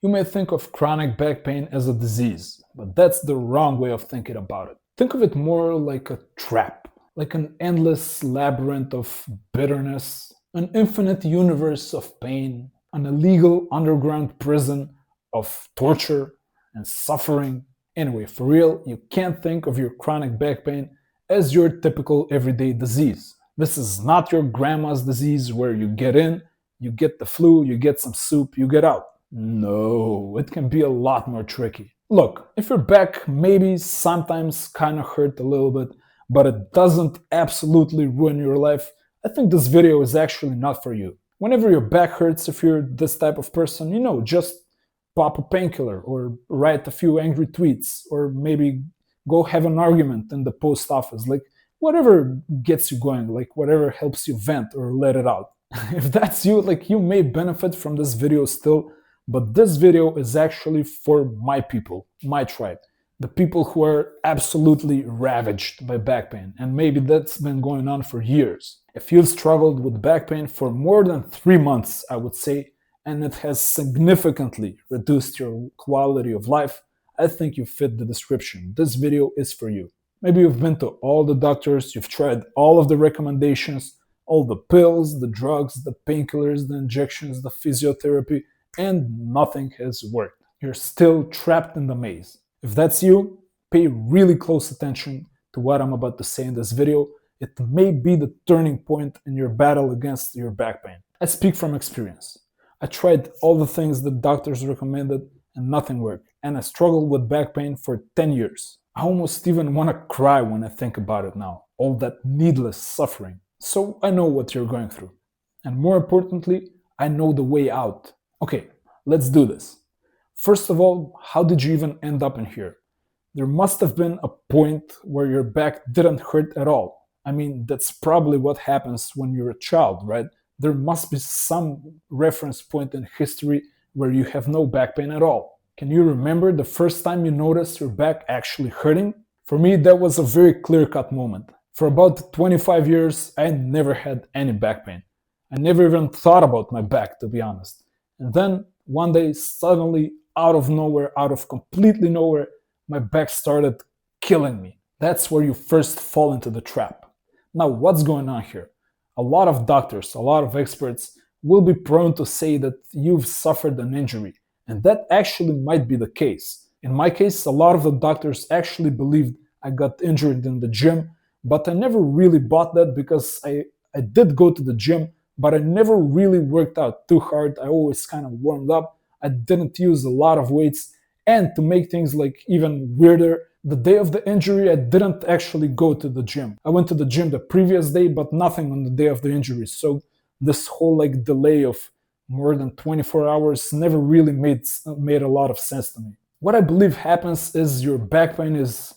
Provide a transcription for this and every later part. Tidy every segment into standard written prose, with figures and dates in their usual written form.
You may think of chronic back pain as a disease, but that's the wrong way of thinking about it. Think of it more like a trap, like an endless labyrinth of bitterness, an infinite universe of pain, an illegal underground prison of torture and suffering. Anyway, for real, you can't think of your chronic back pain as your typical everyday disease. This is not your grandma's disease where you get in, you get the flu, you get some soup, you get out. No, it can be a lot more tricky. Look, if your back maybe sometimes kind of hurt a little bit, but it doesn't absolutely ruin your life, I think this video is actually not for you. Whenever your back hurts, if you're this type of person, just pop a painkiller or write a few angry tweets or maybe go have an argument in the post office. Like whatever gets you going, like whatever helps you vent or let it out. If that's you, like you may benefit from this video still, but this video is actually for my people, my tribe, the people who are absolutely ravaged by back pain, and maybe that's been going on for years. If you've struggled with back pain for more than 3 months, I would say, and it has significantly reduced your quality of life, I think you fit the description. This video is for you. Maybe you've been to all the doctors, you've tried all of the recommendations, all the pills, the drugs, the painkillers, the injections, the physiotherapy, and nothing has worked. You're still trapped in the maze. If that's you, pay really close attention to what I'm about to say in this video. It may be the turning point in your battle against your back pain. I speak from experience. I tried all the things that doctors recommended and nothing worked. And I struggled with back pain for 10 years. I almost even want to cry when I think about it now. All that needless suffering. So I know what you're going through. And more importantly, I know the way out. Okay, let's do this. First of all, how did you even end up in here? There must have been a point where your back didn't hurt at all. I mean, that's probably what happens when you're a child, right? There must be some reference point in history where you have no back pain at all. Can you remember the first time you noticed your back actually hurting? For me, that was a very clear-cut moment. For about 25 years, I never had any back pain. I never even thought about my back, to be honest. And then one day, suddenly, out of nowhere, out of completely nowhere, my back started killing me. That's where you first fall into the trap. Now, what's going on here? A lot of doctors, a lot of experts will be prone to say that you've suffered an injury, and that actually might be the case. In my case, a lot of the doctors actually believed I got injured in the gym, but I never really bought that because I did go to the gym, but I never really worked out too hard. I always kind of warmed up. I didn't use a lot of weights. And to make things like even weirder, the day of the injury, I didn't actually go to the gym. I went to the gym the previous day, but nothing on the day of the injury. So this whole like delay of more than 24 hours never really made a lot of sense to me. What I believe happens is your back pain is,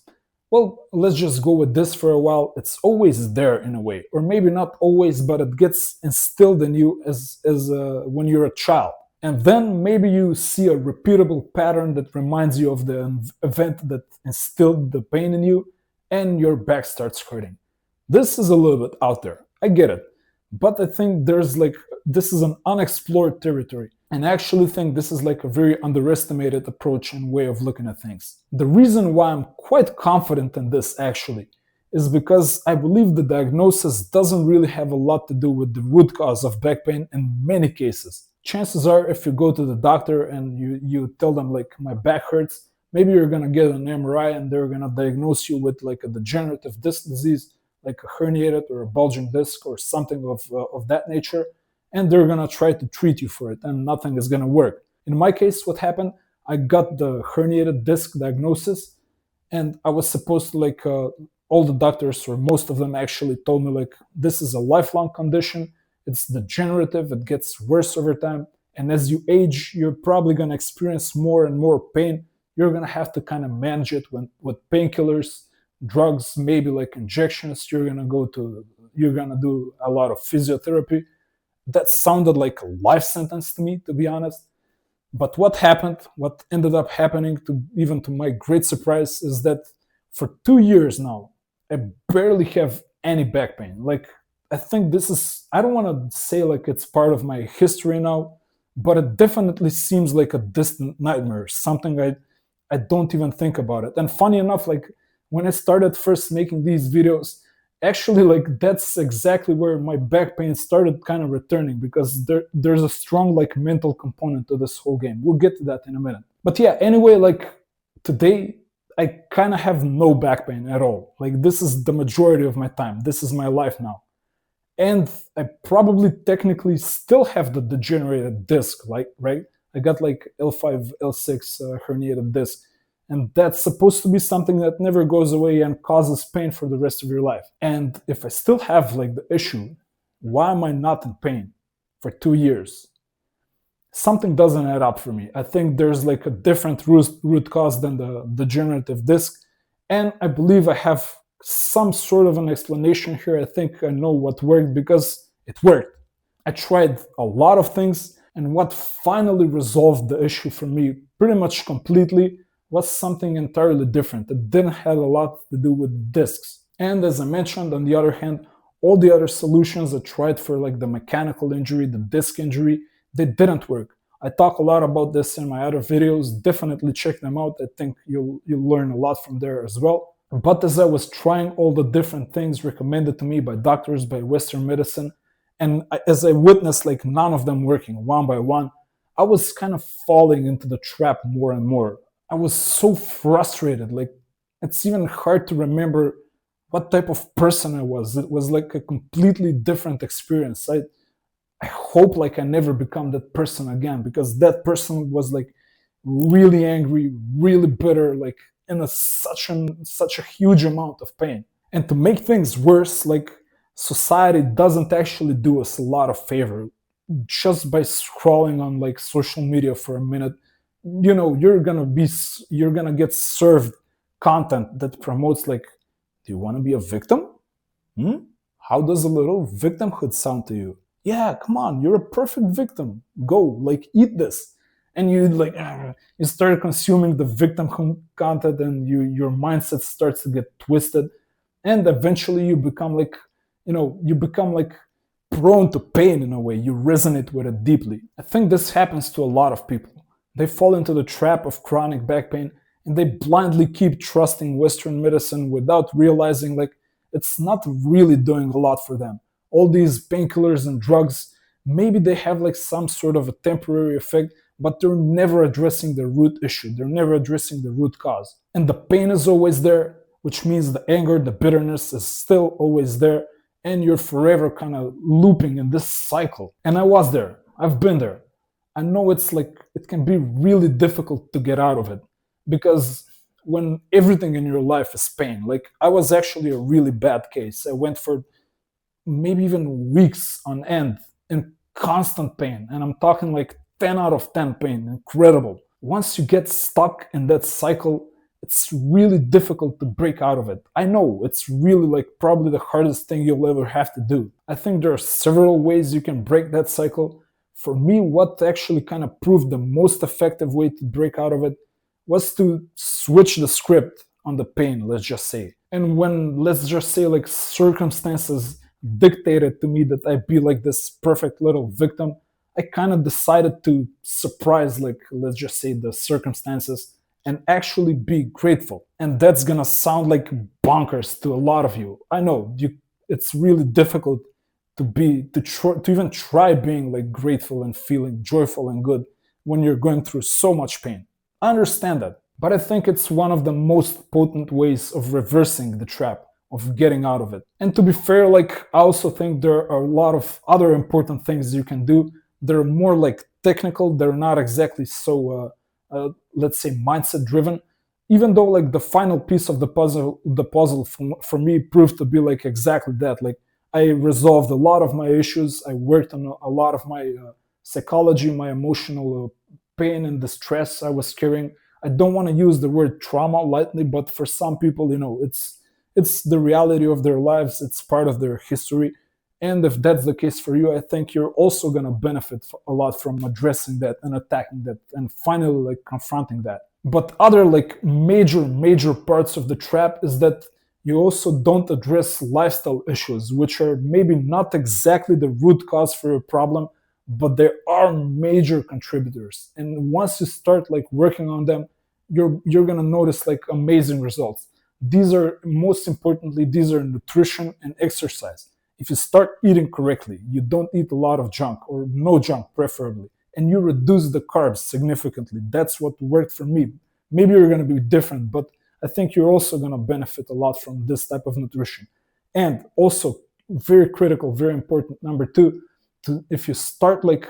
well, let's just go with this for a while. It's always there in a way, or maybe not always, but it gets instilled in you as when you're a child. And then maybe you see a repeatable pattern that reminds you of the event that instilled the pain in you, and your back starts hurting. This is a little bit out there. I get it. But I think this is an unexplored territory. And I actually think this is like a very underestimated approach and way of looking at things. The reason why I'm quite confident in this actually is because I believe the diagnosis doesn't really have a lot to do with the root cause of back pain in many cases. Chances are if you go to the doctor and you tell them like my back hurts, maybe you're gonna get an MRI and they're gonna diagnose you with like a degenerative disc disease, like a herniated or a bulging disc or something of that nature, and they're gonna try to treat you for it and nothing is gonna work. In my case, what happened, I got the herniated disc diagnosis and I was supposed to all the doctors or most of them actually told me like this is a lifelong condition. It's degenerative, it gets worse over time. And as you age, you're probably going to experience more and more pain. You're going to have to kind of manage it with painkillers, drugs, maybe like injections. You're going to do a lot of physiotherapy. That sounded like a life sentence to me, to be honest. But what ended up happening, even to my great surprise, is that for 2 years now, I barely have any back pain. Like, I think I don't want to say like it's part of my history now, but it definitely seems like a distant nightmare, something I don't even think about it. And funny enough, like when I started first making these videos, actually like that's exactly where my back pain started kind of returning, because there's a strong like mental component to this whole game. We'll get to that in a minute. But yeah, anyway, like today I kind of have no back pain at all. Like this is the majority of my time. This is my life now. And I probably technically still have the degenerated disc, like right. I got like L5, L6 herniated disc, and that's supposed to be something that never goes away and causes pain for the rest of your life. And if I still have like the issue, why am I not in pain for 2 years? Something doesn't add up for me. I think there's like a different root cause than the degenerative disc, and I believe I have some sort of an explanation here. I think I know what worked because it worked. I tried a lot of things, and what finally resolved the issue for me pretty much completely was something entirely different. It didn't have a lot to do with discs. And as I mentioned, on the other hand, all the other solutions I tried for like the mechanical injury, the disc injury, they didn't work. I talk a lot about this in my other videos. Definitely check them out. I think you'll learn a lot from there as well. But as I was trying all the different things recommended to me by doctors, by Western medicine, and as I witnessed like none of them working one by one, I was kind of falling into the trap more and more. I was so frustrated. Like it's even hard to remember what type of person I was. It was like a completely different experience. I hope like I never become that person again, because that person was like really angry, really bitter, like in such a huge amount of pain. And to make things worse, like society doesn't actually do us a lot of favor just by scrolling on like social media for a minute. You know, you're gonna get served content that promotes like, do you want to be a victim? How does a little victimhood sound to you? Yeah, come on, you're a perfect victim. Go, like, eat this. And you like you start consuming the victim content, and your mindset starts to get twisted, and eventually you become like prone to pain in a way. You resonate with it deeply. I think this happens to a lot of people. They fall into the trap of chronic back pain, and they blindly keep trusting Western medicine without realizing like it's not really doing a lot for them. All these painkillers and drugs, maybe they have like some sort of a temporary effect, but they're never addressing the root issue. They're never addressing the root cause. And the pain is always there, which means the anger, the bitterness is still always there, and you're forever kind of looping in this cycle. And I was there. I've been there. I know it's like it can be really difficult to get out of it, because when everything in your life is pain, like I was actually a really bad case. I went for maybe even weeks on end in constant pain, and I'm talking like 10 out of 10 pain. Incredible. Once you get stuck in that cycle, it's really difficult to break out of it. I know it's really like probably the hardest thing you'll ever have to do. I think there are several ways you can break that cycle. For me, what actually kind of proved the most effective way to break out of it was to switch the script on the pain, let's just say. And when, let's just say, like circumstances dictated to me that I'd be like this perfect little victim, I kind of decided to surprise, like, let's just say, the circumstances and actually be grateful. And that's gonna sound like bonkers to a lot of you. I know it's really difficult to even try being like grateful and feeling joyful and good when you're going through so much pain. I understand that, but I think it's one of the most potent ways of reversing the trap, of getting out of it. And to be fair, like I also think there are a lot of other important things you can do. They're more like technical. They're not exactly so, let's say, mindset driven. Even though like the final piece of the puzzle for me proved to be like exactly that. Like I resolved a lot of my issues. I worked on a lot of my psychology, my emotional pain and distress I was carrying. I don't want to use the word trauma lightly, but for some people, it's the reality of their lives. It's part of their history. And if that's the case for you, I think you're also going to benefit a lot from addressing that and attacking that and finally like confronting that. But other like major parts of the trap is that you also don't address lifestyle issues, which are maybe not exactly the root cause for your problem, but there are major contributors. And once you start like working on them, you're gonna notice like amazing results. These are, most importantly, these are nutrition and exercise. If you start eating correctly, you don't eat a lot of junk or no junk preferably, and you reduce the carbs significantly. That's what worked for me. Maybe you're going to be different, but I think you're also going to benefit a lot from this type of nutrition. And also, very critical, very important, number two, if you start like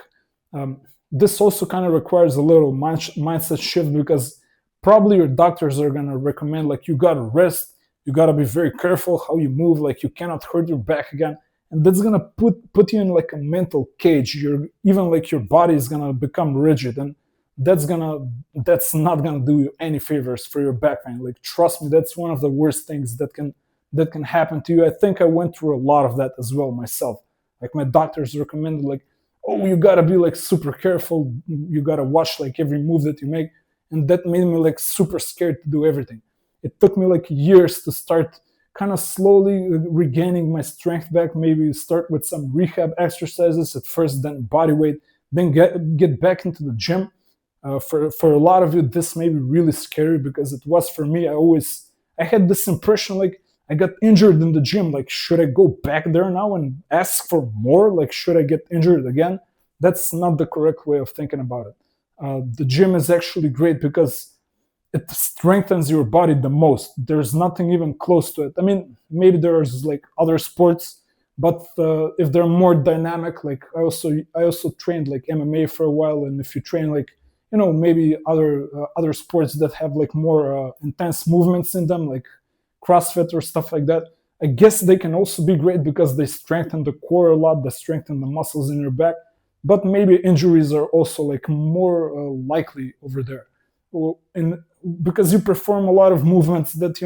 this also kind of requires a little mindset shift, because probably your doctors are going to recommend like you got to rest, you got to be very careful how you move, like you cannot hurt your back again, and that's going to put you in like a mental cage. You're even like your body is going to become rigid, and that's not going to do you any favors for your back pain. Like trust me, that's one of the worst things that can happen to you. I think I went through a lot of that as well myself. Like my doctors recommended like, oh, you got to be like super careful, you got to watch like every move that you make, and that made me like super scared to do everything. It took me like years to start kind of slowly regaining my strength back. Maybe start with some rehab exercises at first, then body weight, then get back into the gym. For a lot of you, this may be really scary, because it was for me. I had this impression like I got injured in the gym. Like, should I go back there now and ask for more? Like, should I get injured again? That's not the correct way of thinking about it. The gym is actually great because it strengthens your body the most. There's nothing even close to it. I mean, maybe there's like other sports, but if they're more dynamic, like I also trained like MMA for a while, and if you train like maybe other sports that have like more intense movements in them, like CrossFit or stuff like that, I guess they can also be great because they strengthen the core a lot, they strengthen the muscles in your back. But maybe injuries are also like more likely over there, and because you perform a lot of movements that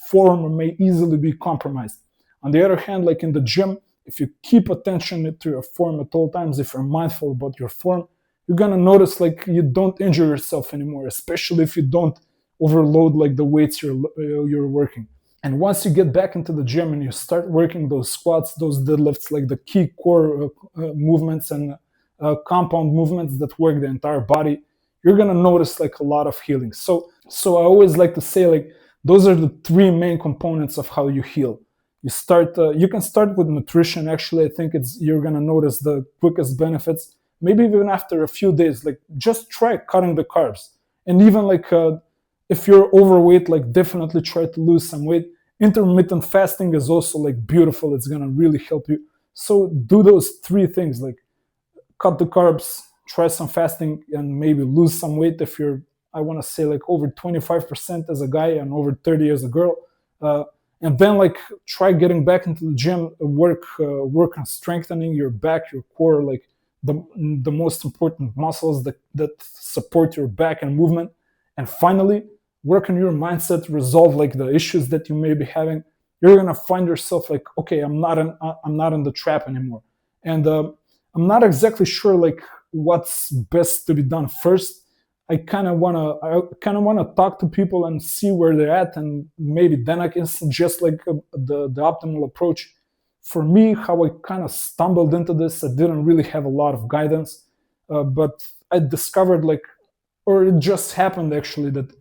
form may easily be compromised. On the other hand, like in the gym, if you keep attention to your form at all times, if you're mindful about your form, you're gonna notice like you don't injure yourself anymore, especially if you don't overload like the weights you're working. And once you get back into the gym and you start working those squats, those deadlifts, like the key core movements and compound movements that work the entire body, you're gonna notice like a lot of healing. So I always like to say like those are the three main components of how you heal. You can start with nutrition. Actually, I think you're gonna notice the quickest benefits. Maybe even after a few days, like just try cutting the carbs. And even like if you're overweight, like definitely try to lose some weight. Intermittent fasting is also like beautiful. It's gonna really help you. So do those three things, like cut the carbs, try some fasting, and maybe lose some weight if you're, I want to say like over 25% as a guy and over 30 as a girl. And then like try getting back into the gym, work on strengthening your back, your core, like the most important muscles that support your back and movement. And finally, work on your mindset, resolve like the issues that you may be having. You're gonna find yourself like, okay, I'm not in the trap anymore. And I'm not exactly sure like what's best to be done first. I kind of wanna talk to people and see where they're at, and maybe then I can suggest like the optimal approach. For me, how I kind of stumbled into this, I didn't really have a lot of guidance, but I discovered like, or it just happened actually, that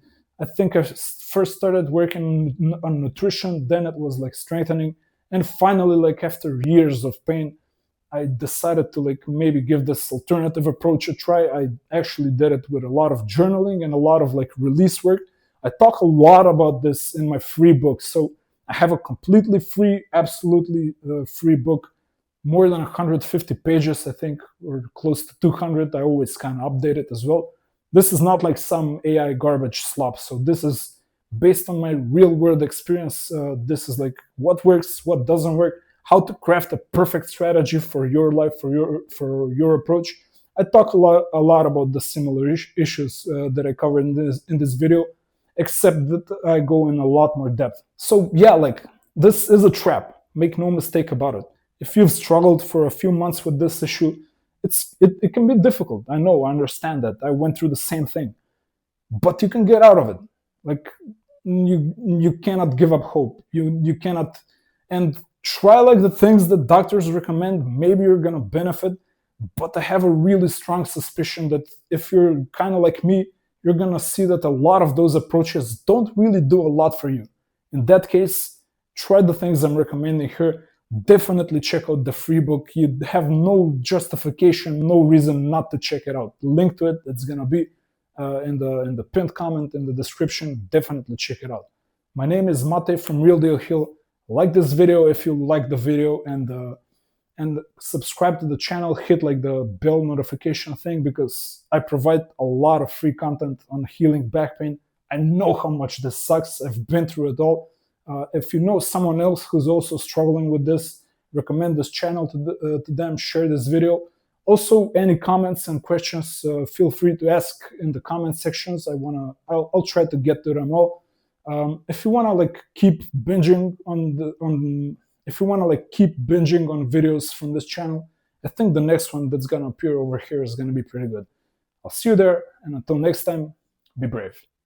I think I first started working on nutrition, then it was like strengthening, and finally, like after years of pain, I decided to like maybe give this alternative approach a try. I actually did it with a lot of journaling and a lot of like release work. I talk a lot about this in my free book. So I have a completely free, absolutely free book, more than 150 pages, I think, or close to 200. I always kind of update it as well. This is not like some AI garbage slop. So this is based on my real world experience. This is like what works, what doesn't work, how to craft a perfect strategy for your life, for your approach. I talk a lot about the similar issues that I covered in this video, except that I go in a lot more depth. So yeah, like this is a trap. Make no mistake about it. If you've struggled for a few months with this issue, it can be difficult. I know, I understand that. I went through the same thing, but you can get out of it. Like you cannot give up hope. You cannot, and try like the things that doctors recommend. Maybe you're gonna benefit. but I have a really strong suspicion that if you're kind of like me, you're gonna see that a lot of those approaches don't really do a lot for you. In that case, try the things I'm recommending here. Definitely check out the free book. You have no justification, no reason not to check it out. The link to it, it's gonna be in the pinned comment in the description. Definitely check it out. My name is Mate from Real Deal Heal. Like this video if you like the video, and subscribe to the channel. Hit like the bell notification thing, because I provide a lot of free content on healing back pain. I know how much this sucks. I've been through it all. If you know someone else who's also struggling with this, recommend this channel to them. Share this video. Also, any comments and questions, feel free to ask in the comment sections. I'll try to get to them all. If you wanna like keep binging if you wanna like keep binging on videos from this channel, I think the next one that's gonna appear over here is gonna be pretty good. I'll see you there, and until next time, be brave.